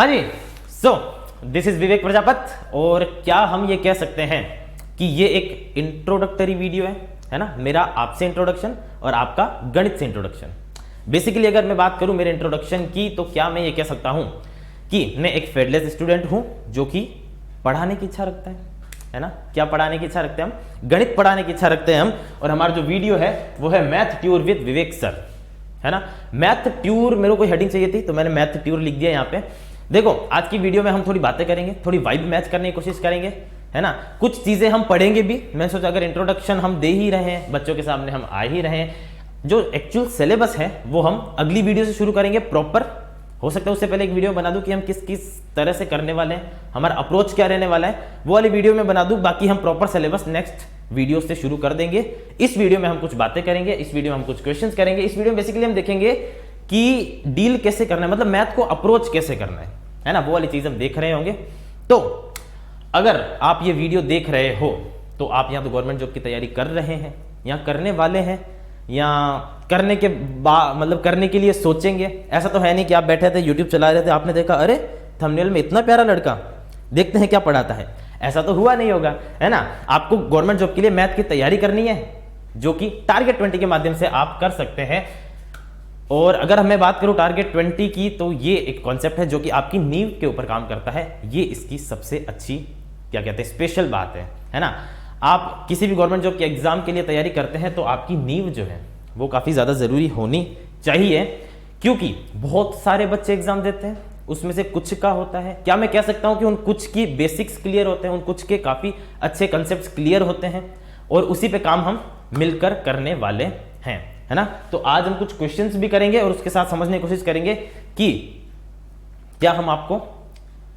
हाँ जी, so this is विवेक प्रजापत। और क्या हम ये कह सकते हैं कि ये एक इंट्रोडक्टरी वीडियो है ना, मेरा आपसे इंट्रोडक्शन और आपका गणित से इंट्रोडक्शन। बेसिकली अगर मैं बात करूं मेरे इंट्रोडक्शन की, तो क्या मैं ये कह सकता हूं कि मैं एक फेडलेस स्टूडेंट हूं जो कि पढ़ाने की इच्छा रखता है ना। क्या पढ़ाने की इच्छा रखते हैं हम? गणित पढ़ाने की इच्छा रखते हैं हम। और हमारा जो वीडियो है वो है math tour with Vivek sir, है ना। मैथ ट्यूर, मेरे को कोई हेडिंग चाहिए थी तो मैंने मैथ ट्यूर लिख दिया यहाँ पे। देखो आज की वीडियो में हम थोड़ी बातें करेंगे, थोड़ी वाइब मैच करने की कोशिश करेंगे, है ना। कुछ चीजें हम पढ़ेंगे भी। मैं सोचा अगर इंट्रोडक्शन हम दे ही रहे हैं, बच्चों के सामने हम आ ही रहे हैं, जो एक्चुअल सिलेबस है वो हम अगली वीडियो से शुरू करेंगे प्रॉपर। हो सकता है उससे पहले एक वीडियो बना दूं कि हम किस किस तरह से करने वाले हैं, हमारा अप्रोच क्या रहने वाला है, वो वाली वीडियो में बना दूं। बाकी हम प्रॉपर सिलेबस नेक्स्ट वीडियो से शुरू कर देंगे। इस वीडियो में हम कुछ बातें करेंगे, इस वीडियो में हम कुछ क्वेश्चंस करेंगे। इस वीडियो में बेसिकली हम देखेंगे कि डील कैसे करना है, मतलब मैथ को अप्रोच कैसे करना है ना, वो वाली चीज हम देख रहे होंगे। तो अगर आप ये वीडियो देख रहे हो तो आप या तो गवर्नमेंट जॉब की तैयारी कर रहे हैं, या करने वाले हैं, या करने के मतलब करने के लिए सोचेंगे। ऐसा तो है नहीं कि आप बैठे थे यूट्यूब चला रहे थे, आपने देखा अरे थंबनेल में इतना प्यारा लड़का, देखते हैं क्या पढ़ाता है। ऐसा तो हुआ नहीं होगा, है ना। आपको गवर्नमेंट जॉब के लिए मैथ की तैयारी करनी है, जो कि टारगेट 20 के माध्यम से आप कर सकते हैं। और अगर मैं बात करूं टारगेट 20 की, तो ये एक कॉन्सेप्ट है जो कि आपकी नींव के ऊपर काम करता है। ये इसकी सबसे अच्छी क्या कहते हैं स्पेशल बात है ना। आप किसी भी गवर्नमेंट जॉब के एग्जाम के लिए तैयारी करते हैं तो आपकी नींव जो है वो काफी ज्यादा जरूरी होनी चाहिए, क्योंकि बहुत सारे बच्चे एग्जाम देते हैं, उसमें से कुछ का होता है, क्या मैं कह सकता हूं कि उन कुछ की बेसिक्स क्लियर होते हैं, उन कुछ के काफी अच्छे कंसेप्ट्स क्लियर होते हैं, और उसी पे काम हम मिलकर करने वाले हैं, है ना। तो आज हम कुछ क्वेश्चंस भी करेंगे और उसके साथ समझने की कोशिश करेंगे कि क्या हम आपको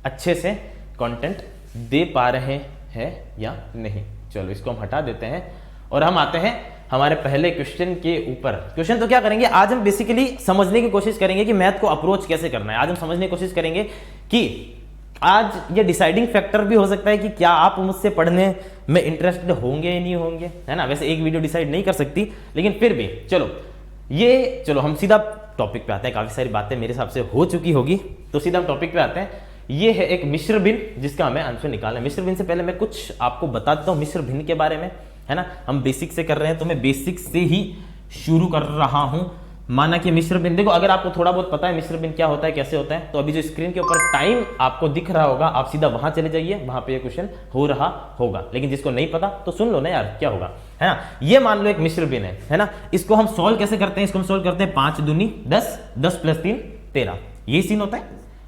अच्छे से कंटेंट दे पा रहे हैं या नहीं। चलो इसको हम हटा देते हैं और हम आते हैं हमारे पहले क्वेश्चन के ऊपर। क्वेश्चन तो क्या करेंगे आज हम, बेसिकली समझने की कोशिश करेंगे कि मैथ को अप्रोच कैसे करना है। आज हम समझने की कोशिश करेंगे कि आज ये डिसाइडिंग फैक्टर भी हो सकता है कि क्या आप मुझसे पढ़ने में इंटरेस्टेड होंगे या नहीं होंगे, है ना। वैसे एक वीडियो डिसाइड नहीं कर सकती, लेकिन फिर भी चलो हम सीधा टॉपिक पे आते हैं। काफी सारी बातें मेरे हिसाब से हो चुकी होगी, तो सीधा हम टॉपिक पे आते हैं। ये है एक मिश्र भिन्न जिसका हमें आंसर निकालना है। मिश्र भिन्न से पहले मैं कुछ आपको बता देता हूँ मिश्र भिन्न के बारे में, है ना। हम बेसिक से कर रहे हैं तो मैं बेसिक से ही शुरू कर रहा हूं। माना कि मिश्र भिन्न, देखो अगर आपको थोड़ा बहुत पता है मिश्र भिन्न क्या होता है, कैसे होता है, तो अभी जो स्क्रीन के ऊपर टाइम आपको दिख रहा होगा, आप सीधा वहां चले जाइए, वहां पे ये क्वेश्चन हो रहा होगा। लेकिन जिसको नहीं पता तो सुन लो ना यार, क्या होगा, है ना। ये मान लो एक मिश्र भिन्न है ना। इसको हम सोल्व कैसे करते हैं? इसको हम सोल्व करते हैं 5 दूनी 10, 10 + 3 13। ये सीन होता है,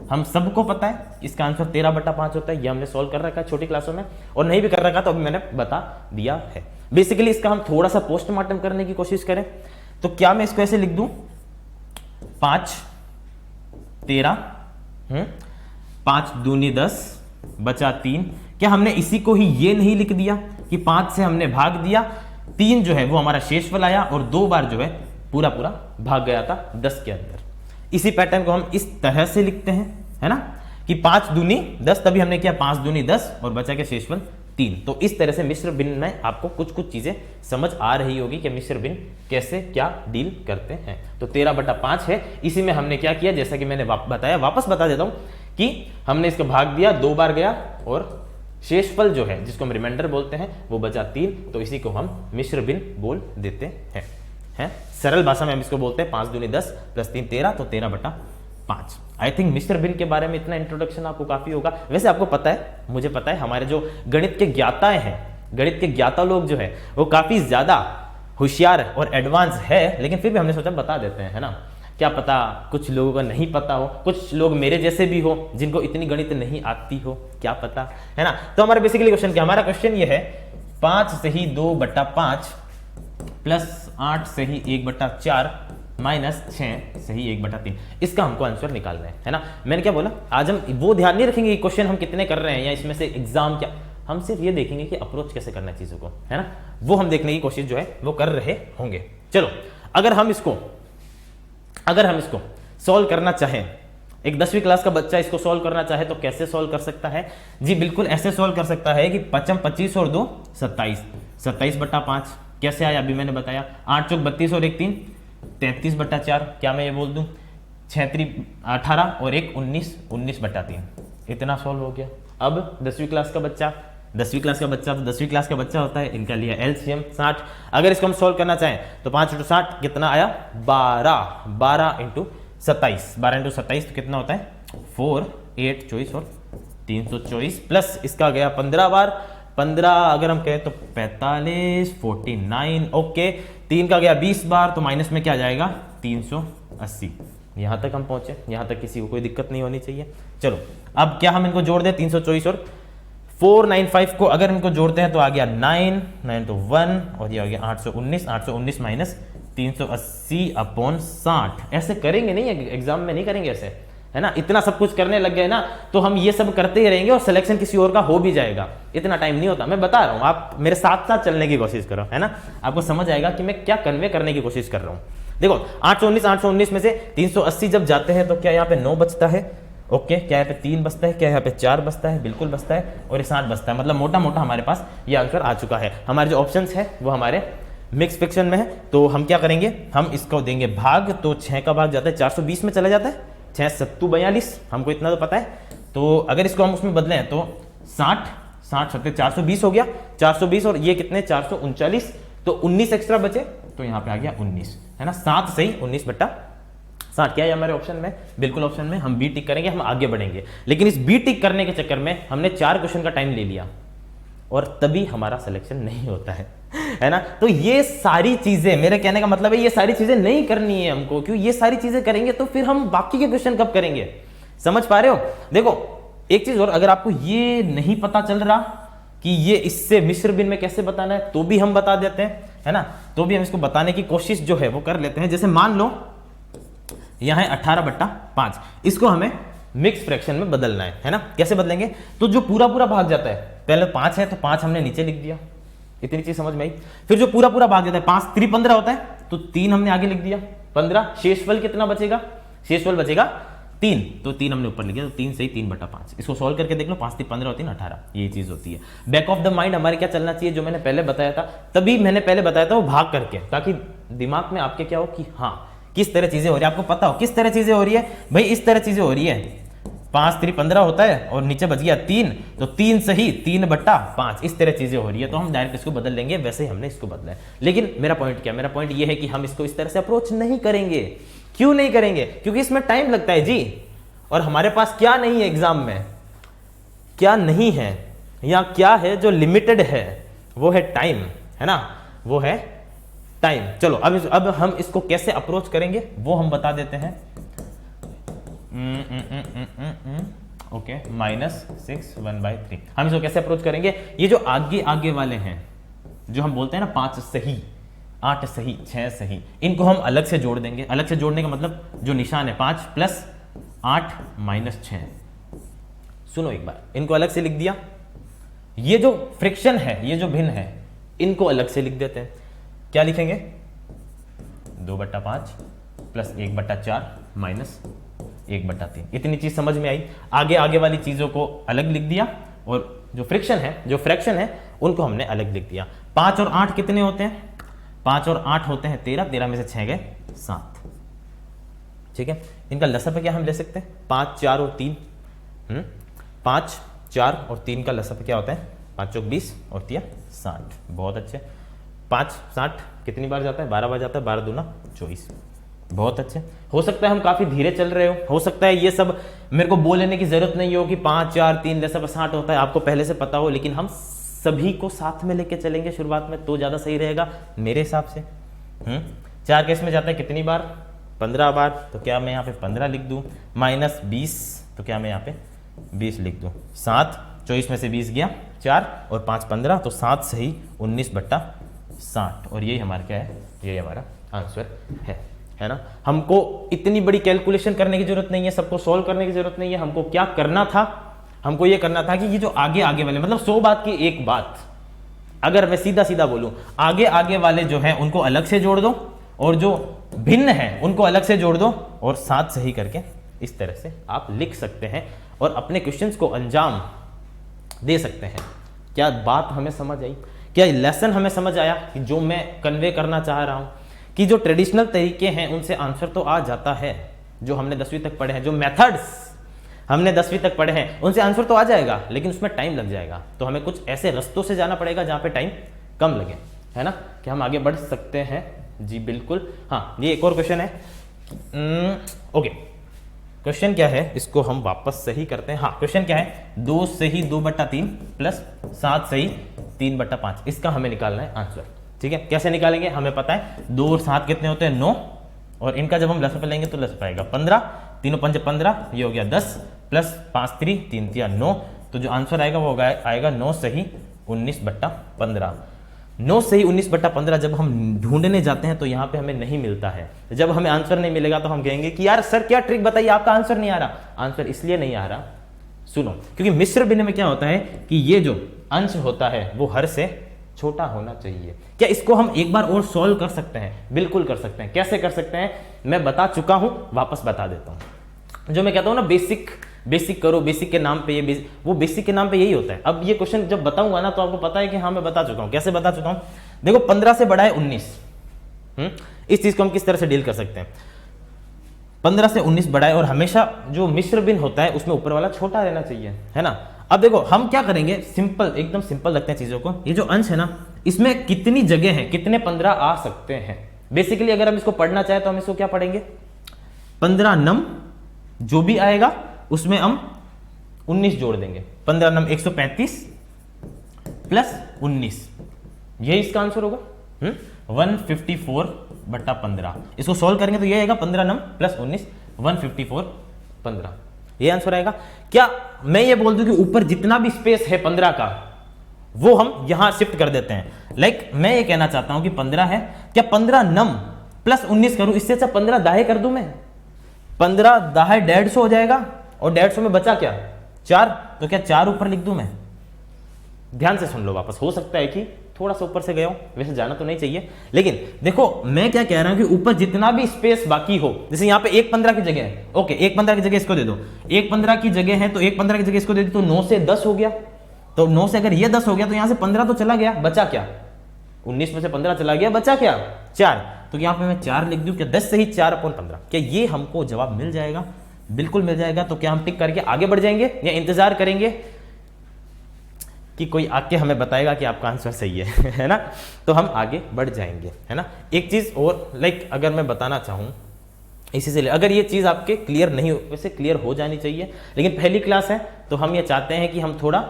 हम सबको पता है। इसका आंसर 13/5 होता है। ये हमने सोल्व कर रखा है छोटी क्लासों में, और नहीं भी कर रखा तो अभी मैंने बता दिया है। बेसिकली इसका हम थोड़ा सा पोस्टमार्टम करने की कोशिश करें तो क्या मैं इसको ऐसे लिख दूं 5 13 5 दूनी 10 बचा 3। क्या हमने इसी को ही ये नहीं लिख दिया कि 5 से हमने भाग दिया, 3 जो है वो हमारा शेषफल आया, और 2 बार जो है पूरा भाग गया था 10 के अंदर। इसी पैटर्न को हम इस तरह से लिखते हैं, है ना, कि 5 दूनी 10, तभी हमने किया 5 दूनी 10 और बचा के शेषफल 3। तो इस तरह से मिश्र भिन्न में आपको कुछ चीजें समझ आ रही होगी कि मिश्र भिन्न कैसे क्या डील करते हैं। तो 13/5 है। इसी में हमने क्या किया, जैसा कि मैंने बताया, वापस बता देता हूं कि हमने इसको भाग दिया, 2 बार गया, और शेषफल जो है जिसको हम रिमाइंडर बोलते हैं वो बचा 3। तो इसी को हम मिश्र भिन्न बोल देते हैं। सरल भाषा में हम इसको बोलते हैं 5 दूनी 10 + 3 13, तो 13/5। आई थिंक मिश्र भिन्न के बारे में इतना इंट्रोडक्शन आपको काफी होगा। वैसे आपको पता है, मुझे पता है, हमारे जो गणित के ज्ञाताएं हैं, गणित के ज्ञाता लोग जो है वो काफी ज्यादा होशियार और एडवांस है, लेकिन फिर भी हमने सोचा बता देते हैं, है ना। क्या पता कुछ लोगों को नहीं पता हो, कुछ लोग मेरे जैसे भी हो जिनको इतनी गणित नहीं आती हो, क्या पता, है ना। तो हमारा बेसिकली क्वेश्चन क्या, हमारा क्वेश्चन ये है 5 से ही 2/5 प्लस 8 से ही 1/4 माइनस 6 से ही 1/3। इसका हमको आंसर निकालना है ना। मैंने क्या बोला, आज हम वो ध्यान नहीं रखेंगे कि क्वेश्चन हम कितने कर रहे हैं या इसमें से एग्जाम क्या, हम सिर्फ ये देखेंगे कि अप्रोच कैसे करना है चीजों को, है ना। वो हम देखने की कोशिश जो है वो कर रहे होंगे। चलो अगर हम इसको सॉल्व करना चाहें, एक 10वीं क्लास का बच्चा इसको सॉल्व करना चाहे तो कैसे सॉल्व कर सकता है? जी बिल्कुल ऐसे सॉल्व कर सकता है कि 5 25 और 2 27, 27/5 कैसे आया अभी मैंने बताया। 8 चौक 32 और 1 3 33/4। क्या मैं ये बोल दूं 6×3 18 और एक 19 इतना सॉल्व हो गया। अब 10वीं क्लास का बच्चा तो 10वीं क्लास का बच्चा होता है, इनका लिया एलसीएम 60। अगर इसको हम सॉल्व करना चाहें तो 5 × 60 कितना आया 12 × 27 तो कितना होता है 4 8 24 और 324 प्लस इसका गया 15 बार 15 अगर हम कहें तो 45 49 ओके 3 का गया 20 बार तो माइनस में क्या जाएगा 380। यहां तक हम पहुंचे, यहां तक किसी को कोई दिक्कत नहीं होनी चाहिए। चलो अब क्या हम इनको जोड़ दें 324 और 495 को अगर इनको जोड़ते हैं तो आ गया 9 तो 1 और ये आ गया 819 माइनस 380/60। ऐसे करेंगे नहीं, एग्जाम में नहीं करेंगे ऐसे, है ना। इतना सब कुछ करने लग गए ना तो हम ये सब करते ही रहेंगे और सिलेक्शन किसी और का हो भी जाएगा। इतना टाइम नहीं होता, मैं बता रहा हूं, आप मेरे साथ साथ चलने की कोशिश करो, है ना। आपको समझ आएगा कि मैं क्या कन्वे करने की कोशिश कर रहा हूं। देखो 819 में से 380 जब जाते हैं तो क्या यहाँ पे 9 बचता है, ओके क्या यहाँ पे 3 बचता है, क्या यहाँ पे 4 बचता है, बिल्कुल बचता है, और ये 60 बचता है। मतलब मोटा मोटा हमारे पास ये आंसर आ चुका है। हमारे जो ऑप्शंस है वो हमारे मिक्स फ्रैक्शन में है, तो हम क्या करेंगे, हम इसको देंगे भाग, तो 6 का भाग जाता है 420 में चला जाता है, 6 7 42, हमको इतना तो पता है। तो अगर इसको हम उसमें बदलें तो 60 420 हो गया, 420 और ये कितने 439, तो 19 एक्स्ट्रा बचे, तो यहाँ पे आ गया 19, है ना। 7 सही 19/60 क्या है हमारे ऑप्शन में, बिल्कुल ऑप्शन में। हम बी टिक करेंगे, हम आगे बढ़ेंगे, लेकिन इस बी टिक करने के चक्कर में हमने 4 क्वेश्चन का टाइम ले लिया और तभी हमारा सिलेक्शन नहीं होता है ना। तो ये सारी चीजें, मेरे कहने का मतलब है ये सारी चीजें नहीं करनी है हमको, क्यों ये सारी चीजें करेंगे तो फिर हम बाकी के क्वेश्चन कब करेंगे, समझ पा रहे हो। देखो एक चीज और, अगर आपको ये नहीं पता चल रहा कि ये इससे मिश्र भिन्न में कैसे बताना है तो भी हम बता देते हैं, है ना। तो भी हम इसको बताने की कोशिश जो है वो कर लेते हैं। जैसे मान लो यहां है 18/5, इसको हमें मिक्स फ्रैक्शन में बदलना है ना। कैसे बदलेंगे, तो जो पूरा भाग जाता है, पहले 5 है तो 5 हमने नीचे लिख दिया, इतनी चीज समझ में आई। फिर जो पूरा भाग जाता है 5 3 15 होता है, तो 3 हमने आगे लिख दिया 15, शेषफल कितना बचेगा, शेषफल बचेगा 3, तो 3 हमने ऊपर लिख दिया, तो 3 सही 3/5। इसको सॉल्व करके देख लो, 5 3 15 होती है 18, ये चीज होती है। बैक ऑफ द माइंड हमारे क्या चलना चाहिए, जो मैंने पहले बताया था, तभी मैंने पहले बताया था वो भाग करके, ताकि दिमाग में आपके क्या हो कि हाँ किस तरह चीजें हो रही है, आपको पता हो किस तरह चीजें हो रही है। भाई इस तरह चीजें हो रही है, 5 3 15 होता है और नीचे बच गया 3, तो 3 सही 3/5, इस तरह चीजें हो रही है, तो हम डायरेक्ट इसको बदल लेंगे, वैसे ही हमने इसको बदला है। लेकिन मेरा पॉइंट क्या, मेरा पॉइंट ये है कि हम इसको इस तरह से अप्रोच नहीं करेंगे। क्यों नहीं करेंगे, क्योंकि इसमें टाइम लगता है जी, और हमारे पास क्या नहीं है एग्जाम में, क्या नहीं है या क्या है जो लिमिटेड है, वो है टाइम, है ना, वो है टाइम। चलो अब हम इसको कैसे अप्रोच करेंगे वो हम बता देते हैं। ओके -6 1/3 हम इसको कैसे अप्रोच करेंगे। ये जो आगे वाले हैं, जो हम बोलते हैं ना 5 सही 8 सही 6 सही, इनको हम अलग से जोड़ देंगे। अलग से जोड़ने का मतलब जो निशान है 5 + 8 - 6, सुनो एक बार, इनको अलग से लिख दिया। ये जो फ्रिक्शन है, ये जो भिन्न है, इनको अलग से लिख देते हैं। क्या लिखेंगे 2/5 + 1/4 - 1/3। इतनी चीज समझ में आई। आगे वाली चीजों को अलग लिख दिया और जो फ्रिक्शन है, जो फ्रैक्शन है, उनको हमने अलग लिख दिया। 5 और 8 कितने होते हैं, 5 और 8 होते हैं 13, 13 में से 6 गए 7, ठीक है। इनका लसअ क्या हम ले सकते हैं, 5 4 और 3, 5 4 और 3 का लसअ क्या होता है 5 चौक 20 और 3 60। बहुत अच्छे। 5 60 कितनी बार जाता है, 12 बार जाता है, 12 दूना 24। बहुत अच्छे। हो सकता है हम काफी धीरे चल रहे हो सकता है ये सब मेरे को बोल लेने की जरूरत नहीं हो कि 5 4 3 लसअ 60 होता है, आपको पहले से पता हो, लेकिन हम सभी को साथ में लेके चलेंगे शुरुआत में, तो ज्यादा सही रहेगा मेरे हिसाब से। 4 केस में जाता है कितनी बार, 15 बार, तो क्या मैं यहाँ पे 15 लिख दूं, -20, तो क्या मैं यहाँ पे 20 लिख दूं। 7 24 में से 20 गया 4 और 5 15, तो 7 सही 19/60, और यही हमारा क्या है, यही हमारा आंसर है ना। हमको इतनी बड़ी कैलकुलेशन करने की जरूरत नहीं है, सबको सॉल्व करने की जरूरत नहीं है। हमको क्या करना था, हमको ये करना था कि ये जो आगे वाले, मतलब 100 बात की एक बात, अगर मैं सीधा बोलूं, आगे वाले जो है उनको अलग से जोड़ दो और जो भिन्न है उनको अलग से जोड़ दो और 7 सही करके इस तरह से आप लिख सकते हैं और अपने क्वेश्चंस को अंजाम दे सकते हैं। क्या बात हमें समझ आई, क्या लेसन हमें समझ आया कि जो मैं कन्वे करना चाह रहा हूं कि जो ट्रेडिशनल तरीके हैं उनसे आंसर तो आ जाता है, जो हमने 10वीं तक पढ़े हैं, जो मेथड्स हमने 10वीं तक पढ़े हैं, उनसे आंसर तो आ जाएगा, लेकिन उसमें टाइम लग जाएगा। तो हमें कुछ ऐसे रास्तों से जाना पड़ेगा जहाँ पे टाइम कम लगे, है ना, कि हम आगे बढ़ सकते हैं। जी बिल्कुल। हाँ, ये एक और क्वेश्चन है। ओके, क्वेश्चन क्या है, इसको हम वापस सही करते हैं। हाँ, क्वेश्चन क्या है, 2 सही 2/3 प्लस 7 सही 3/5, इसका हमें निकालना है आंसर। ठीक है, कैसे निकालेंगे, हमें पता है 2 और 7 कितने होते हैं, 9, और इनका जब हम लसअप लेंगे तो लसअप आएगा 15, 3 5 15, ये हो गया 10 प्लस 5 3 3 3 9, तो जो आंसर आएगा वो आएगा 9 सही 19/15। 9 सही 19/15 जब हम ढूंढने जाते हैं तो यहाँ पे हमें नहीं मिलता है। जब हमें आंसर नहीं मिलेगा तो हम कहेंगे कि यार सर क्या ट्रिक बताइए, आपका आंसर नहीं आ रहा। आंसर इसलिए नहीं आ रहा, सुनो, क्योंकि मिश्र भिन्न में क्या होता है कि ये जो अंश होता है वो हर से छोटा होना चाहिए। क्या इसको हम एक बार और सॉल्व कर सकते हैं? बिल्कुल कर सकते हैं। कैसे कर सकते हैं मैं बता चुका हूं, वापस बता देता हूं। जो मैं कहता हूं ना बेसिक करो, बेसिक के नाम पे ये वो बेसिक के नाम पे यही होता है। अब ये क्वेश्चन जब बताऊंगा ना तो आपको पता है कि हाँ मैं बता चुका हूं। कैसे बता चुका हूं, देखो 15 से बड़ा है 19। इस चीज को हम किस तरह से डील कर सकते हैं, 15 से 19 बड़ा है और हमेशा जो मिश्र भिन्न होता है उसमें ऊपर वाला छोटा रहना चाहिए, है ना। अब देखो हम क्या करेंगे, सिंपल, एकदम सिंपल रखते हैं चीजों को। ये जो अंश है ना, इसमें कितनी जगह है, कितने 15 आ सकते हैं। बेसिकली अगर हम इसको पढ़ना चाहे तो हम इसको क्या पढ़ेंगे, 15 नम जो भी आएगा उसमें हम 19 जोड़ देंगे। 15 नम 135 प्लस 19, यही इसका आंसर होगा 154/15। इसको सॉल्व करेंगे तो ये आएगा 15 नम प्लस 19 154/15, ये आंसर आएगा। क्या मैं ये बोल दूं कि ऊपर जितना भी स्पेस है 15 का वो हम यहां शिफ्ट कर देते हैं। लाइक मैं ये कहना चाहता हूं कि 15 है, क्या 15 नम प्लस 19 करूं, इससे अच्छा 15 दाहे कर दूं मैं। 15 दाहे 150 हो जाएगा और 150 में बचा क्या 4, तो क्या 4 ऊपर लिख दूं मैं। ध्यान से सुन लो वापस, हो सकता है कि थोड़ा सा ऊपर से गया हूं, वैसे जाना तो नहीं चाहिए, लेकिन देखो मैं क्या कह रहा हूं कि ऊपर जितना भी स्पेस बाकी हो, जैसे यहां पे 1 15 की जगह है, ओके 1 15 की जगह इसको दे दो, 1 15 की जगह है तो 1 15 की जगह इसको दे दो, तो 9 से 10 हो गया। तो 9 से अगर ये 10 हो गया तो यहां से 15 तो चला गया, बचा क्या, 19 में से 15 चला गया, बचा क्या 4, तो यहां पे मैं 4 लिख दूं। क्या 10 से ही 4/15, क्या ये हमको जवाब मिल जाएगा? बिल्कुल मिल जाएगा। तो क्या हम टिक करके आगे बढ़ जाएंगे या इंतजार करेंगे कि कोई आके हमें बताएगा कि आपका आंसर सही है है ना। तो हम आगे बढ़ जाएंगे, है ना। एक चीज और, लाइक अगर मैं बताना चाहूं इसी से, अगर ये चीज आपके क्लियर नहीं हो, वैसे क्लियर हो जानी चाहिए, लेकिन पहली क्लास है तो हम ये चाहते हैं कि हम थोड़ा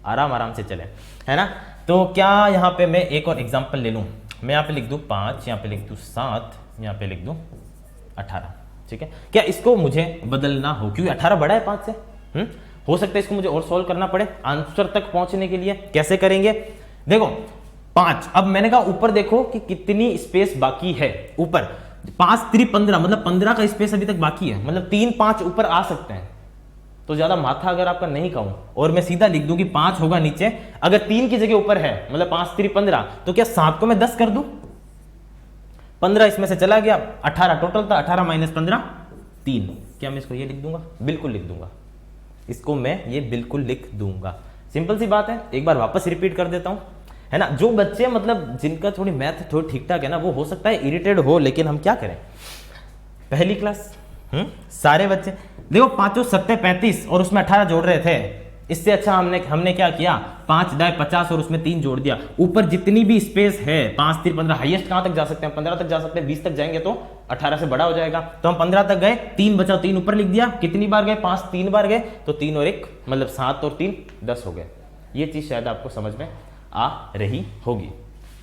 आराम से चलें, है ना। तो क्या यहाँ पे मैं एक और एग्जाम्पल ले लूँ, मैं यहाँ पे लिख दूँ 5, यहाँ पे लिख दूँ 7, यहाँ पे लिख दूँ 18, ठीक है। क्या इसको मुझे बदलना हो, क्योंकि 18 बड़ा है 5 से, हो सकता है इसको मुझे और सॉल्व करना पड़े आंसर तक पहुंचने के लिए। कैसे करेंगे, देखो 5, अब मैंने कहा ऊपर देखो कि कितनी स्पेस बाकी है ऊपर, 5 3 15, मतलब 15 का स्पेस अभी तक बाकी है, मतलब 3 5 ऊपर आ सकते हैं। तो ज्यादा माथा अगर आपका नहीं कहूं और मैं सीधा लिख दूं कि 5 होगा नीचे, अगर 3 की जगह ऊपर है, मतलब 5 3 15, तो क्या 7 को मैं 10 कर दूं, 15 इसमें से चला गया, 18 टोटल था, 18 - 15 3। क्या मैं इसको ये लिख दूंगा? बिल्कुल लिख दूंगा, इसको मैं ये बिल्कुल लिख दूंगा। सिंपल सी बात है, एक बार वापस रिपीट कर देता हूं, है ना। जो बच्चे मतलब जिनका थोड़ी मैथ थोड़ी ठीक ठाक है ना, वो हो सकता है इरिटेट हो, लेकिन हम क्या करें, पहली क्लास, सारे बच्चे देखो 5 7 35 और उसमें 18 जोड़ रहे थे। इससे अच्छा हमने क्या किया, 5 दाए 50 और उसमें 3 जोड़ दिया। ऊपर जितनी भी स्पेस है 5 3 15, हाईएस्ट कहां तक जा सकते हैं, 15 तक जा सकते हैं, 20 तक जाएंगे तो 18 से बड़ा हो जाएगा। तो हम 15 तक गए, 3 बचा, 3 ऊपर लिख दिया। कितनी बार गए, 5 3 बार गए, तो 3 और 1 मतलब 7 और 3 10 हो गए। ये चीज शायद आपको समझ में आ रही होगी,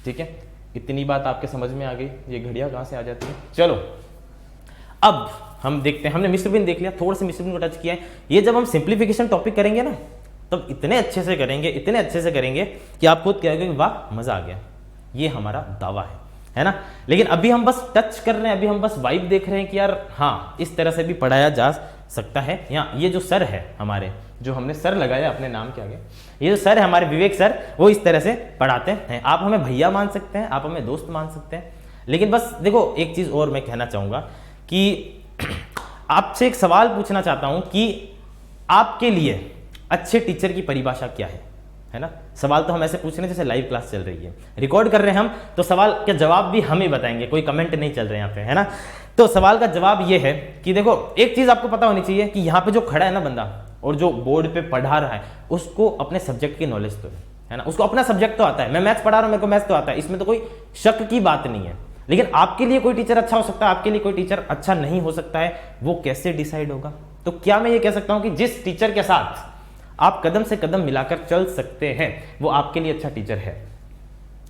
ठीक है। इतनी बात आपके समझ में आ गई, ये घड़ियां कहां से आ जाती है। चलो अब हम देखते हैं, हमने मिश्र भिन्न देख लिया, थोड़ा सा मिश्र भिन्न को टच किया है। ये जब हम सिंप्लीफिकेशन टॉपिक करेंगे ना, तब इतने अच्छे से करेंगे कि आप खुद कहोगे कि वाह मजा आ गया। ये हमारा दावा है ना। लेकिन अभी हम बस टच कर रहे हैं, अभी हम बस वाइब देख रहे हैं कि यार हाँ इस तरह से भी पढ़ाया जा सकता है। या ये जो सर है हमारे, जो हमने सर लगाया अपने नाम के आगे, ये जो सर है हमारे विवेक सर, वो इस तरह से पढ़ाते हैं। आप हमें भैया मान सकते हैं, आप हमें दोस्त मान सकते हैं, लेकिन बस देखो एक चीज और मैं कहना चाहूंगा कि आपसे एक सवाल पूछना चाहता हूं कि आपके लिए अच्छे टीचर की परिभाषा क्या है ना। सवाल तो हम ऐसे पूछ रहे हैं जैसे लाइव क्लास चल रही है, रिकॉर्ड कर रहे हैं हम, तो सवाल के जवाब भी हम ही बताएंगे, कोई कमेंट नहीं चल रहे यहाँ पे, है ना। तो सवाल का जवाब ये है कि देखो, एक चीज आपको पता होनी चाहिए कि यहाँ पे जो खड़ा है ना बंदा और जो बोर्ड पे पढ़ा रहा है, उसको अपने सब्जेक्ट की नॉलेज तो है ना, उसको अपना सब्जेक्ट तो आता है। मैं मैथ्स पढ़ा रहा हूं, मेरे को मैथ्स तो आता है, इसमें तो कोई शक की बात नहीं है। लेकिन आपके लिए कोई टीचर अच्छा हो सकता है, आपके लिए कोई टीचर अच्छा नहीं हो सकता है, वो कैसे डिसाइड होगा? तो क्या मैं ये कह सकता हूं कि जिस टीचर के साथ आप कदम से कदम मिलाकर चल सकते हैं वो आपके लिए अच्छा टीचर है,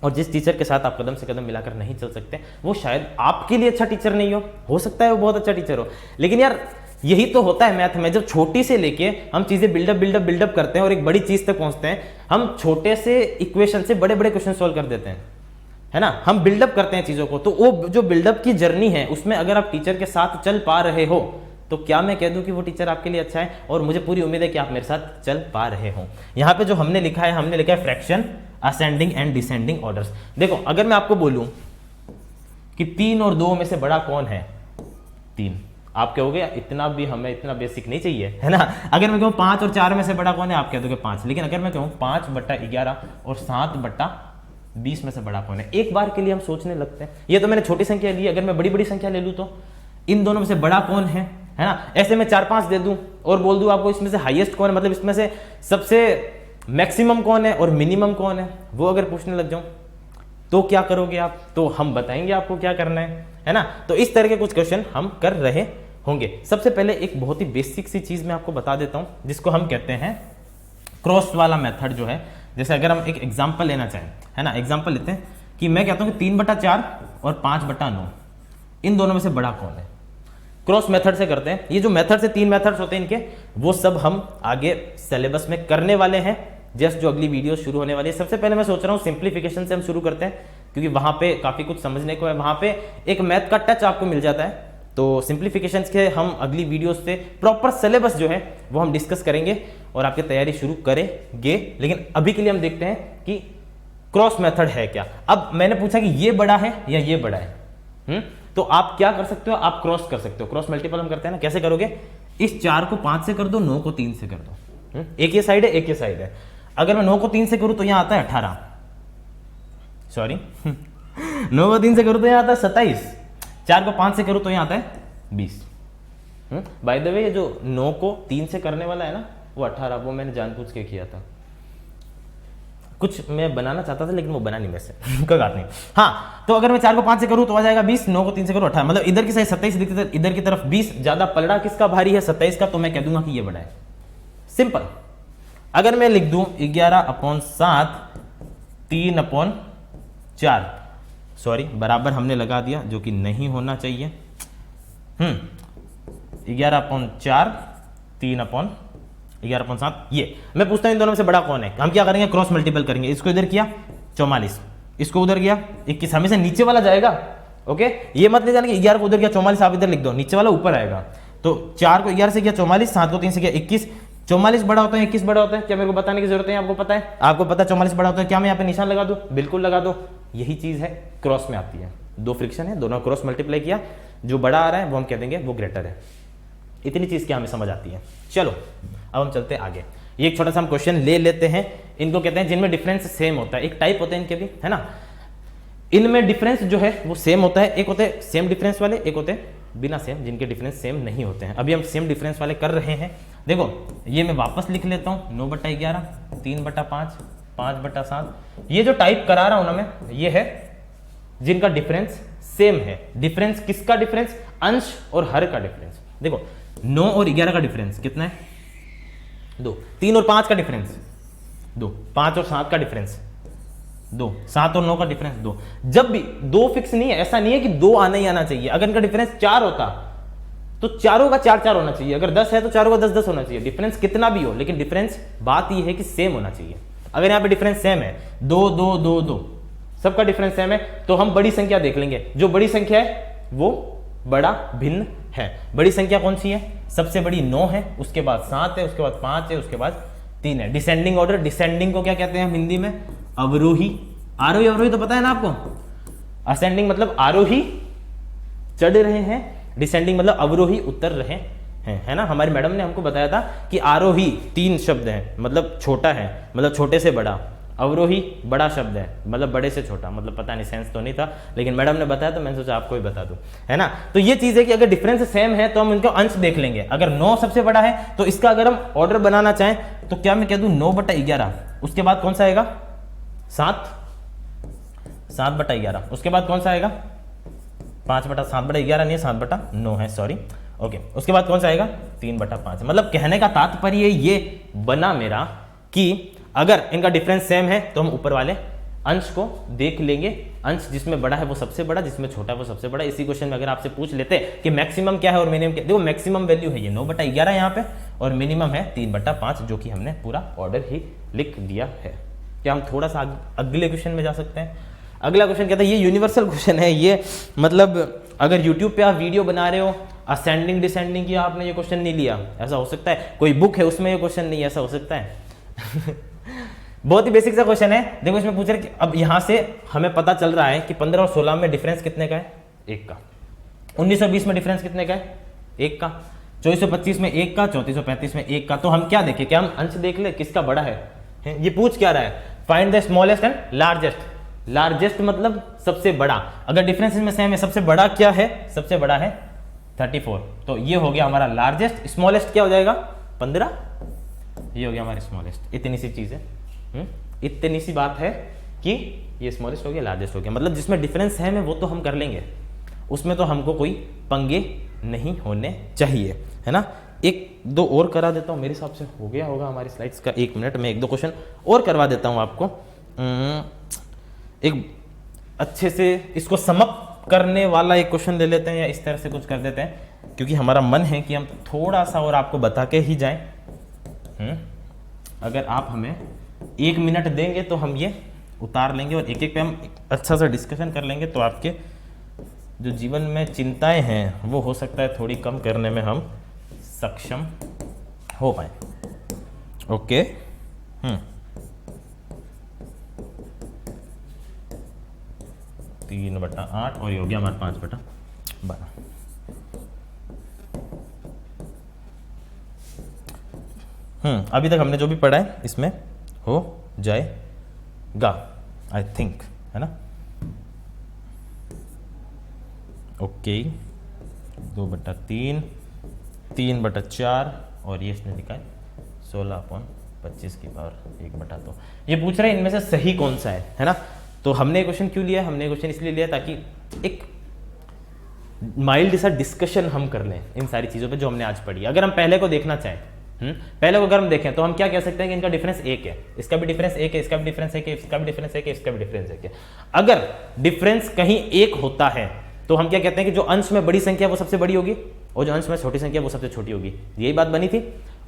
और जिस टीचर के साथ आप कदम से कदम मिलाकर नहीं चल सकते वो शायद आपके लिए अच्छा टीचर नहीं हो सकता है वो बहुत अच्छा टीचर हो। लेकिन यार यही तो होता है मैथ में, जब छोटी से लेके हम चीजें बिल्डअप करते हैं और एक बड़ी चीज तक पहुंचते हैं, हम छोटे से इक्वेशन से बड़े बड़े क्वेश्चन सॉल्व कर देते हैं, है ना, हम बिल्डअप करते हैं चीजों को। तो वो जो बिल्डअप की जर्नी है उसमें अगर आप टीचर के साथ चल पा रहे हो तो क्या मैं कह दूं कि वो टीचर आपके लिए अच्छा है? और मुझे पूरी उम्मीद है कि आप मेरे साथ चल पा रहे हो। यहाँ पे जो हमने लिखा है fraction ascending and descending orders. देखो, अगर मैं आपको बोलूं कि 3 और 2 में से बड़ा कौन है? 3। आप कहोगे इतना भी हमें इतना बेसिक नहीं चाहिए, है ना। अगर मैं कहूँ 5 और 4 में से बड़ा कौन है, आप कह दोगे 5। लेकिन अगर मैं कहूँ 5/11 और 7/20 में से बड़ा कौन है, एक बार के लिए हम सोचने लगते हैं। ये तो मैंने छोटी संख्या ली, अगर मैं बड़ी बड़ी संख्या ले लूँ तो इन दोनों में से बड़ा कौन है ना। ऐसे मैं 4-5 दे दूं और बोल दूं आपको इसमें से हाईएस्ट कौन है, मतलब इसमें से सबसे मैक्सिमम कौन है और मिनिमम कौन है, वो अगर पूछने लग जाऊं तो क्या करोगे आप? तो हम बताएंगे आपको क्या करना है ना। तो इस तरह के कुछ क्वेश्चन हम कर रहे होंगे। सबसे पहले एक बहुत ही बेसिक सी चीज मैं आपको बता देता हूं जिसको हम कहते हैं क्रॉस वाला मेथड जो है। जैसे अगर हम एक एग्जाम्पल लेना चाहें, है ना, एग्जाम्पल लेते हैं कि मैं कहता हूं कि 3/4 और 5/9 इन दोनों में से बड़ा कौन है। क्रॉस मेथड से करते हैं। ये जो मेथड से 3 मेथड्स होते हैं इनके, वो सब हम आगे सिलेबस में करने वाले हैं, जस्ट जो अगली वीडियो शुरू होने वाली है। सबसे पहले मैं सोच रहा हूँ सिंप्लीफिकेशन से हम शुरू करते हैं, क्योंकि वहां पे काफी कुछ समझने को है, वहां पे एक मैथ का टच आपको मिल जाता है। तो सिंप्लीफिकेशन के हम अगली वीडियो से प्रॉपर सिलेबस जो है वो हम डिस्कस करेंगे और आपकी तैयारी शुरू करेंगे। लेकिन अभी के लिए हम देखते हैं कि क्रॉस मेथड है क्या। अब मैंने पूछा कि ये बड़ा है या ये बड़ा है, तो आप क्या कर सकते हो, आप क्रॉस कर सकते हो। क्रॉस मल्टीपल हम करते हैं ना, कैसे करोगे? इस 4 को 5 से कर दो, 9 को 3 से कर दो। एक ये साइड है, एक ये साइड है। अगर मैं 9 को 3 से करूं तो यहां आता है 18, सॉरी 9 को 3 से करूं तो यहां आता है 27, 4 को 5 से करूं तो यहां आता है 20। बाय द वे, ये जो 9 को 3 से करने वाला है ना वो 18, वो मैंने जानबूझ के किया था। कुछ मैं बनाना चाहता था लेकिन वो बना नहीं मेरे से कोई बात नहीं। हाँ, तो अगर मैं 4 को 5 से करूं तो आ जाएगा 20, 9 को 3 से करूं 18, मतलब इधर की साइड 27, इधर की तरफ 20। ज्यादा पलड़ा किसका भारी है? 27 का। तो मैं कह दूंगा कि ये बड़ा है। सिंपल। अगर मैं लिख दूं 11/7 3/4, सॉरी बराबर हमने लगा दिया जो कि नहीं होना चाहिए। 11/4 3/11/7, ये मैं पूछता हूं इन दोनों में से बड़ा कौन है। हम क्या करेंगे? क्रॉस मल्टीपल करेंगे। इसको इधर किया 44, इसको उधर किया 21, हमेशा नीचे वाला जाएगा। ओके, ये मत ले जाना कि 11 को उधर किया 44, आप इधर लिख दो, नीचे वाला ऊपर आएगा। तो 4 को 11 से किया 44, 7 को 3 से किया 21। 44 बड़ा होता है 21 बड़ा होता है? क्या मेरे को बताने की जरूरत है? आपको पता है, आपको पता है 44 बड़ा होता है। क्या मैं यहाँ पे निशान लगा दूं? बिल्कुल लगा दो। यही चीज है क्रॉस में आती है। 2 फ्रिक्शन है, दोनों क्रॉस मल्टीप्लाई किया, जो बड़ा आ रहा है वो हम कह देंगे वो ग्रेटर है। इतनी चीज क्या हमें समझ आती है। चलो अब हम चलते हैं आगे। ये एक छोटा सा हम क्वेश्चन ले लेते हैं। इनको कहते हैं जिनमें डिफरेंस सेम होता है। एक टाइप होते हैं इनके भी, है ना। इनमें डिफरेंस जो है वो सेम होता है। एक होते हैं सेम डिफरेंस वाले, एक होते हैं बिना सेम, जिनके डिफरेंस सेम नहीं होते हैं। अभी हम सेम डिफरेंस वाले कर रहे हैं। देखो, ये मैं वापस लिख लेता हूं, 9/11 3/5 5/7। ये जो टाइप करा रहा हूं ना मैं, ये है जिनका डिफरेंस सेम है। डिफरेंस किसका डिफरेंस? अंश और हर का डिफरेंस। देखो 9 और 11 का डिफरेंस कितना है? 2। 3 और 5 का डिफरेंस 2। 5 और 7 का डिफरेंस 2। 7 और 9 का डिफरेंस 2। जब भी 2 फिक्स नहीं है, ऐसा नहीं है कि 2 आना ही आना चाहिए। अगर इनका डिफरेंस 4 होता तो चारों का 4-4 होना चाहिए। अगर 10 है तो चारों का 10-10 होना चाहिए। डिफरेंस कितना भी हो, लेकिन डिफरेंस बात यह है कि सेम होना चाहिए। अगर यहाँ पे डिफरेंस सेम है 2 2 2 2, सबका डिफरेंस सेम है, तो हम बड़ी संख्या देख लेंगे। जो बड़ी संख्या है वो बड़ा भिन्न है। बड़ी संख्या कौन सी है? सबसे बड़ी 9 है, उसके बाद 7 है, उसके बाद 5 है, उसके बाद 3 है। डिसेंडिंग ऑर्डर, डिसेंडिंग को क्या कहते हैं हम हिंदी में? अवरोही। आरोही अवरोही तो पता है ना आपको। असेंडिंग मतलब आरोही चढ़ रहे हैं, डिसेंडिंग मतलब अवरोही उतर रहे हैं, है ना। हमारी मैडम ने हमको बताया था कि आरोही 3 शब्द हैं, मतलब छोटा है, मतलब छोटे से बड़ा। अवरोही बड़ा शब्द है, मतलब बड़े से छोटा, मतलब पता नहीं, सेंस तो नहीं था, लेकिन मैडम ने बताया तो मैंने सोचा आपको ही बता दूं, है ना। तो ये चीज़ है कि अगर डिफरेंस सेम है तो हम इनका अंश देख लेंगे। अगर 9 सबसे बड़ा है तो इसका अगर हम ऑर्डर बनाना चाहें तो क्या मैं कह दूं 9/11, उसके बाद कौन सा आएगा 7/11, उसके बाद कौन सा आएगा 7/11 नहीं है, 7/9 है, सॉरी, ओके। उसके बाद कौन सा आएगा 3/5। मतलब कहने का तात्पर्य ये बना मेरा कि अगर इनका डिफरेंस सेम है तो हम ऊपर वाले अंश को देख लेंगे। अंश जिसमें बड़ा है वो सबसे बड़ा, जिसमें छोटा है वो सबसे बड़ा। इसी क्वेश्चन में अगर आपसे पूछ लेते कि मैक्सिमम क्या है और मिनिमम क्या, देखो मैक्सिमम वैल्यू है ये 9/11 यहाँ पे, और मिनिमम है 3/5, जो कि हमने पूरा ऑर्डर ही लिख दिया है। क्या हम थोड़ा सा अगले क्वेश्चन में जा सकते हैं? अगला क्वेश्चन कहता है, ये यूनिवर्सल क्वेश्चन है, ये मतलब अगर यूट्यूब पे आप वीडियो बना रहे हो, असेंडिंग डिसेंडिंग की आपने ये क्वेश्चन नहीं लिया, ऐसा हो सकता है? कोई बुक है उसमें ये क्वेश्चन नहीं है, ऐसा हो सकता है? बहुत ही बेसिक सा क्वेश्चन है। देखो इसमें पूछ रहे कि अब यहां से हमें पता चल रहा है कि 15 और 16 में डिफरेंस कितने का है? 1 का। 1920 में डिफरेंस कितने का है? 1 का। 2425 में 1 का, 3435 में 1 का। तो हम क्या देखें, क्या हम अंश देख ले किसका बड़ा है? ये पूछ क्या रहा है? Find the smallest and largest. Largest मतलब सबसे बड़ा। अगर डिफरेंस में सेम है, सबसे बड़ा क्या है? सबसे बड़ा है 34, तो ये हो गया हमारा लार्जेस्ट। स्मॉलेस्ट क्या हो जाएगा? 15, ये हो गया हमारा स्मॉलेस्ट। इतनी सी चीज है, इतनी सी बात है कि ये स्मॉलेस्ट हो गया, लार्जेस्ट हो गया। मतलब जिसमें डिफरेंस है वो तो हम कर लेंगे, उसमें तो हमको कोई पंगे नहीं होने चाहिए, है ना। 1-2 और करा देता हूँ, मेरे हिसाब से हो गया होगा हमारी स्लाइड्स का। 1 मिनट में 1-2 क्वेश्चन और करवा देता हूँ आपको। एक अच्छे से इसको समअप करने वाला एक क्वेश्चन ले लेते हैं, या इस तरह से कुछ कर देते हैं, क्योंकि हमारा मन है कि हम थोड़ा सा और आपको बता के ही जाएं। अगर आप हमें 1 मिनट देंगे तो हम ये उतार लेंगे और एक एक पे हम अच्छा सा डिस्कशन कर लेंगे, तो आपके जो जीवन में चिंताएं हैं वो हो सकता है थोड़ी कम करने में हम सक्षम हो पाए। ओके, 3/8 और ये हो गया हमारा 5/12। अभी तक हमने जो भी पढ़ा है इसमें हो जाएगा, आई थिंक, है ना। ओके, 2/3, 3/4 और ये इसने लिखा है 16/25 की पावर 1/2। ये पूछ रहे हैं इनमें से सही कौन सा है ना। तो हमने क्वेश्चन क्यों लिया? हमने क्वेश्चन इसलिए लिया ताकि एक माइल्ड सा डिस्कशन हम कर लें इन सारी चीज़ों पे जो हमने आज पढ़ी। अगर हम पहले को देखना चाहें, पहले को अगर हम देखें तो हम क्या कह सकते हैं कि इनका डिफरेंस 1 है, इसका भी डिफरेंस 1 है, इसका भी डिफरेंस 1 है, इसका भी डिफरेंस 1 है, इसका भी डिफरेंस 1 है। अगर डिफरेंस कहीं 1 होता है तो हम क्या कहते हैं कि जो अंश में बड़ी संख्या वो सबसे बड़ी होगी और जो अंश में छोटी संख्या वो सबसे छोटी होगी। यही बात बनी थी।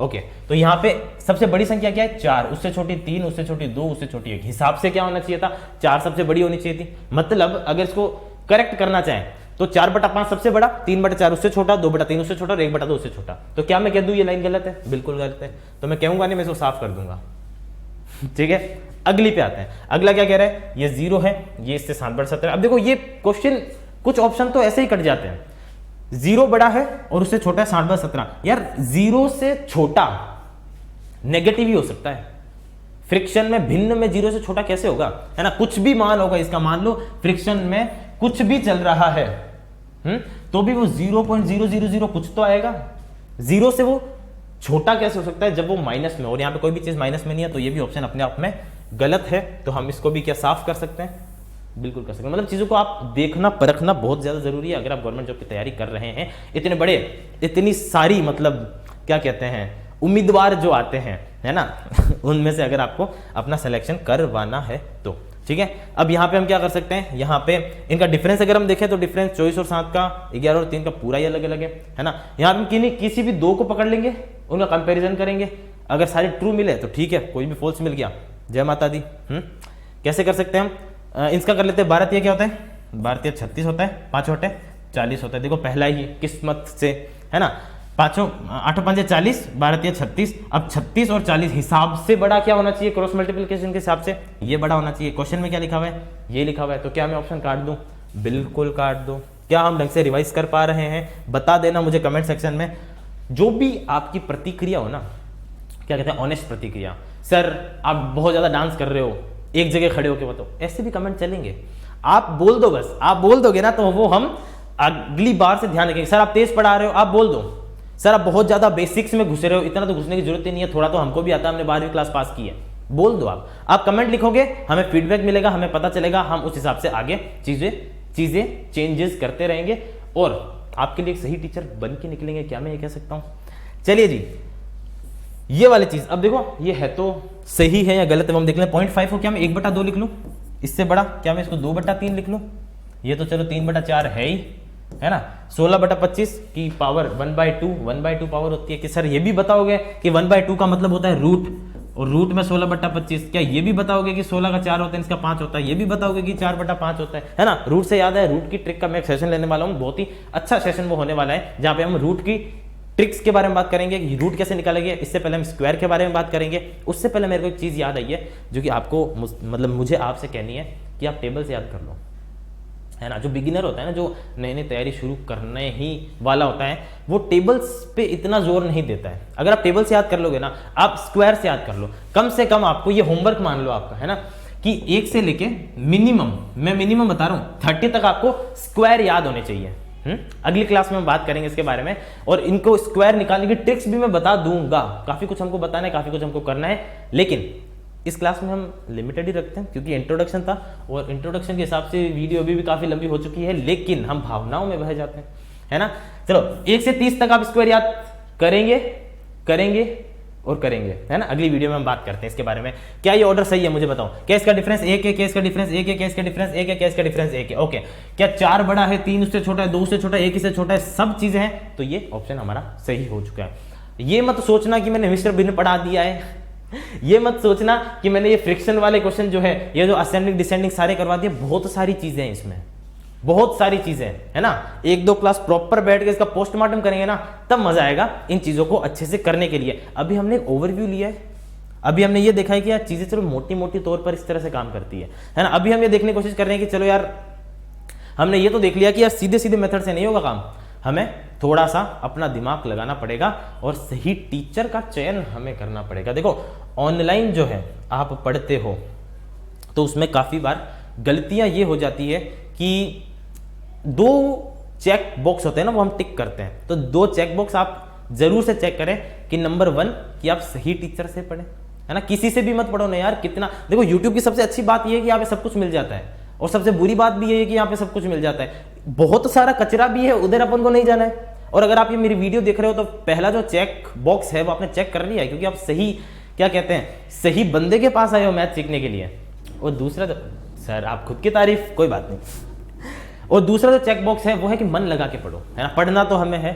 ओके, तो यहाँ पे सबसे बड़ी संख्या क्या है? 4, उससे छोटी 3, उससे छोटी 2, उससे छोटी 1। हिसाब से क्या होना चाहिए था? 4 सबसे बड़ी होनी चाहिए थी। मतलब अगर इसको करेक्ट करना चाहें तो 4/5 सबसे बड़ा, 3/4 उससे छोटा, 2/3 उससे छोटा और 1/2 उससे छोटा। तो क्या मैं कह दूं ये लाइन गलत है? बिल्कुल गलत है। तो मैं कहूंगा नहीं, मैं इसको साफ कर दूंगा। ठीक है, अगली पे आते हैं। अगला क्या कह रहा है? ये 0 है, ये इससे 7/17। अब देखो ये क्वेश्चन कुछ ऑप्शन तो ऐसे ही कट जाते हैं। 0 बड़ा है और उससे छोटा है 7/17। यार 0 से छोटा नेगेटिव ही हो सकता है। फ्रिक्शन में भिन्न में 0 से छोटा कैसे होगा, है ना। कुछ भी मान होगा इसका, मान लो फ्रिक्शन में कुछ भी चल रहा है, तो भी वो 0.000 कुछ तो आएगा। 0 से वो छोटा कैसे हो सकता है जब वो माइनस में, और यहाँ पे कोई भी चीज माइनस में नहीं है, तो ये भी ऑप्शन अपने आप में गलत है। तो हम इसको भी क्या साफ कर सकते हैं? बिल्कुल कर सकते हैं। मतलब चीजों को आप देखना परखना बहुत ज्यादा जरूरी है। अगर आप गवर्नमेंट जॉब की तैयारी कर रहे हैं, इतने बड़े, इतनी सारी, मतलब क्या कहते हैं, उम्मीदवार जो आते हैं, है ना उनमें से अगर आपको अपना सिलेक्शन करवाना है तो ठीक है। अब यहाँ पे हम क्या कर सकते हैं? यहाँ पे इनका डिफरेंस अगर हम देखें तो डिफरेंस 24 और 7 का, 11 और 3 का पूरा ही अलग अलग है ना। यहाँ पे किसी भी 2 को पकड़ लेंगे, उनका कंपैरिजन करेंगे। अगर सारे ट्रू मिले तो ठीक है, कोई भी फॉल्स मिल गया, जय माता दी। कैसे कर सकते हैं हम? इसका कर लेते हैं। भारतीय क्या होता है? भारतीय 36 होता है, 5 होते 40 होता है। देखो पहला ही किस्मत से, है ना। 8×5 = 40, भारतीय 36। अब 36 और 40 हिसाब से बड़ा क्या होना चाहिए? क्रॉस मल्टीप्लिकेशन के हिसाब से ये बड़ा होना चाहिए। क्वेश्चन में क्या लिखा हुआ है? ये लिखा हुआ है। तो क्या मैं ऑप्शन काट दूं? बिल्कुल काट दो। क्या हम ढंग से रिवाइज कर पा रहे हैं? बता देना मुझे कमेंट सेक्शन में। जो भी आपकी प्रतिक्रिया हो ना, क्या कहते हैं, ऑनेस्ट प्रतिक्रिया। सर आप बहुत ज्यादा डांस कर रहे हो, एक जगह खड़े होकर बताओ, ऐसे भी कमेंट चलेंगे। आप बोल दो, बस आप बोल दोगे ना तो वो हम अगली बार से ध्यान रखेंगे। सर आप तेज पढ़ा रहे हो, आप बोल दो। सर आप बहुत ज्यादा बेसिक्स में घुसे रहे हो, इतना तो घुसने की जरूरत ही नहीं है, थोड़ा तो हमको भी आता है, हमने 12वीं क्लास पास की है। बोल दो आप कमेंट लिखोगे, हमें फीडबैक मिलेगा, हमें पता चलेगा, हम उस हिसाब से आगे चीजें चेंजेस करते रहेंगे और आपके लिए एक सही टीचर बन के निकलेंगे। क्या मैं ये कह सकता हूं? चलिए जी, ये वाली चीज अब देखो, ये है तो सही है या गलत है हम देख लें। 0.5 को क्या मैं 1/2 लिख लूं? इससे बड़ा क्या मैं इसको 2/3 लिख लूं? ये तो चलो 3/4 है ही, है ना। 16/25 की पावर 1/2 पावर होती है। कि सर ये भी बताओगे कि 1/2 का मतलब होता है रूट, और रूट में 16/25। क्या ये भी बताओगे कि 16 का 4 होता है, इसका 5 होता है? ये भी बताओगे कि 4/5 होता है ना। रूट से याद है, रूट की ट्रिक का मैं एक सेशन लेने वाला हूँ, बहुत ही अच्छा सेशन वो होने वाला है, जहाँ पे हम रूट की ट्रिक्स के बारे में बात करेंगे कि रूट कैसे निकालेंगे। इससे पहले हम स्क्वायर के बारे में बात करेंगे। उससे पहले मेरे को एक चीज़ याद आई है जो कि आपको मतलब मुझे आपसे कहनी है कि आप टेबल से याद कर लो, है ना। जो बिगिनर होता है ना, जो नई तैयारी शुरू करने ही वाला होता है, वो टेबल्स पे इतना जोर नहीं देता है। अगर आप टेबल से याद कर लोगे ना, आप स्क्वायर से याद कर लो, कम से कम आपको ये होमवर्क मान लो आपका, है ना, कि 1 से लेके मिनिमम, मैं मिनिमम बता रहा हूँ 30 तक आपको स्क्वायर याद होने चाहिए। अगली क्लास में हम बात करेंगे इसके बारे में, और इनको स्क्वायर निकालने की ट्रिक्स भी मैं बता दूंगा। काफी कुछ हमको बताना है, काफी कुछ हमको करना है, लेकिन इस क्लास में हम लिमिटेड ही रखते हैं क्योंकि इंट्रोडक्शन था, और इंट्रोडक्शन के हिसाब से वीडियो अभी भी काफी लंबी हो चुकी है, लेकिन हम भावनाओं में बह जाते हैं, है ना। चलो 1 से 30 तक आप स्क्वायर याद करेंगे और करेंगे, है ना। अगली वीडियो में हम बात करते हैं इसके बारे में। क्या ये ऑर्डर सही है मुझे बताओ? क्या इसका डिफरेंस 1 है? क्या इसका डिफरेंस 1 है? क्या इसका डिफरेंस 1 है? क्या इसका डिफरेंस 1 है? ओके। क्या 4 बड़ा है, 3 उससे छोटा है, 2 उससे छोटा है, 1 इससे छोटा है, सब चीजें हैं, तो ये ऑप्शन हमारा सही हो चुका है। ये मत सोचना कि मैंने मिस्टर बिन पढ़ा दिया है, ये मत सोचना कि मैंने ये फ्रिक्शन वाले क्वेश्चन जो है, ये जो असेंडिंग डिसेंडिंग सारे करवा दिए। बहुत सारी चीजें हैं इसमें, बहुत सारी चीजें, है ना। 1-2 क्लास प्रॉपर बैठ के इसका पोस्टमार्टम करेंगे ना, तब मजा आएगा इन चीजों को अच्छे से करने के लिए। अभी हमने एक ओवरव्यू लिया है, अभी हमने ये देखा है कि यार चीजें चलो मोटी मोटी तौर पर इस तरह से काम करती है ना। अभी हम ये देखने की कोशिश कर रहे हैं कि चलो यार, हमने ये तो देख लिया कि यार सीधे सीधे मेथड से नहीं होगा काम, हमें थोड़ा सा अपना दिमाग लगाना पड़ेगा और सही टीचर का चयन हमें करना पड़ेगा। देखो ऑनलाइन जो है आप पढ़ते हो तो उसमें काफी बार गलतियां ये हो जाती है कि 2 चेक बॉक्स होते हैं ना, वो हम टिक करते हैं। तो 2 चेक बॉक्स आप जरूर से चेक करें कि नंबर 1 कि आप सही टीचर से पढ़ें, है ना। किसी से भी मत पढ़ो ना यार। कितना देखो, यूट्यूब की सबसे अच्छी बात यह है कि यहाँ पे सब कुछ मिल जाता है, और सबसे बुरी बात भी ये है कि यहाँ पे सब कुछ मिल जाता है। बहुत सारा कचरा भी है, उधर अपन को नहीं जाना है। और अगर आप ये मेरी वीडियो देख रहे हो तो पहला जो चेक बॉक्स है वो आपने चेक कर लिया है, क्योंकि आप सही क्या कहते हैं, सही बंदे के पास आए हो मैथ सीखने के लिए। और दूसरा तो सर आप खुद की तारीफ, कोई बात नहीं। और दूसरा जो चेक बॉक्स है वो है कि मन लगा के पढ़ो, है ना। पढ़ना तो हमें है,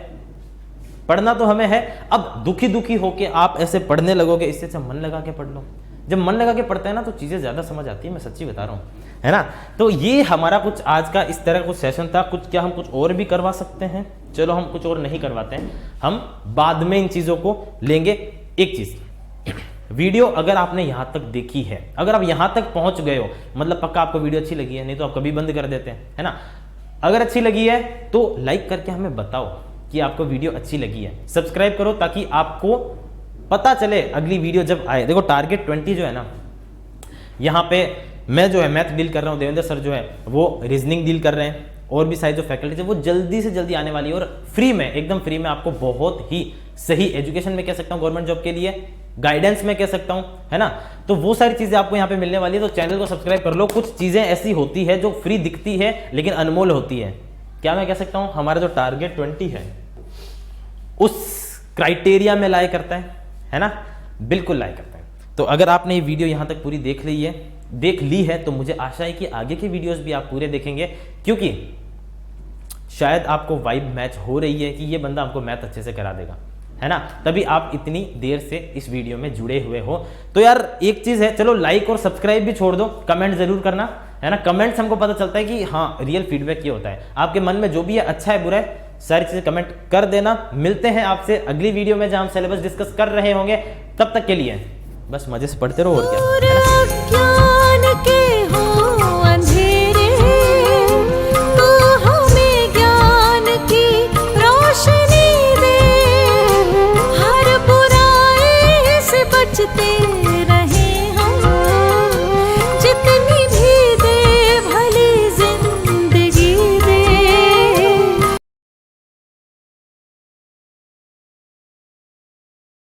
पढ़ना तो हमें है। अब दुखी दुखी होके आप ऐसे पढ़ने लगोगे, इससे अच्छा मन लगा के पढ़ लो। जब मन लगा के पढ़ते हैं ना तो चीजें ज्यादा समझ आती है, मैं सच्ची बता रहा हूँ, है ना। तो ये हमारा कुछ आज का इस तरह कुछ सेशन था। कुछ क्या हम कुछ और भी करवा सकते हैं? चलो हम कुछ और नहीं करवाते हैं, हम बाद में इन चीजों को लेंगे। एक चीज, वीडियो अगर आपने यहां तक देखी है, अगर आप यहां तक पहुंच गए हो, मतलब पक्का आपको वीडियो अच्छी लगी है, नहीं तो आप कभी बंद कर देते हैं, है ना। अगर अच्छी लगी है तो लाइक करके हमें बताओ कि आपको वीडियो अच्छी लगी है। सब्सक्राइब करो ताकि आपको पता चले अगली वीडियो जब आए। देखो टारगेट 20 जो है ना, यहाँ पे मैं जो है मैथ डील कर रहा हूँ, देवेंद्र सर जो है वो रीजनिंग डील कर रहे हैं, और भी सारी जो फैकल्टीज है वो जल्दी से जल्दी आने वाली है, और फ्री में, एकदम फ्री में आपको बहुत ही सही एजुकेशन में कह सकता हूँ, गवर्नमेंट जॉब के लिए गाइडेंस में कह सकता हूँ, है ना। तो वो सारी चीजें आपको यहाँ पे मिलने वाली है, तो चैनल को सब्सक्राइब कर लो। कुछ चीजें ऐसी होती है जो फ्री दिखती है लेकिन अनमोल होती है। क्या मैं कह सकता हूँ, हमारा जो टारगेट 20 है उस क्राइटेरिया में लाया करता है ना, बिल्कुल लाया करता है। तो अगर आपने ये वीडियो यहाँ तक पूरी देख ली है तो मुझे आशा है कि आगे के वीडियोस भी आप पूरे देखेंगे, क्योंकि शायद आपको वाइब मैच हो रही है कि ये बंदा हमको मैथ अच्छे से करा देगा, है ना। तभी आप इतनी देर से इस वीडियो में जुड़े हुए हो। तो यार एक चीज है, चलो लाइक और सब्सक्राइब भी छोड़ दो, कमेंट जरूर करना, है ना। कमेंट्स हमको पता चलता है कि हाँ रियल फीडबैक ये होता है, आपके मन में जो भी है, अच्छा है बुरा है, सारी चीजें कमेंट कर देना। मिलते हैं आपसे अगली वीडियो में जहां हम सिलेबस डिस्कस कर रहे होंगे। तब तक के लिए बस मजे से पढ़ते रहो, और क्या, है ना।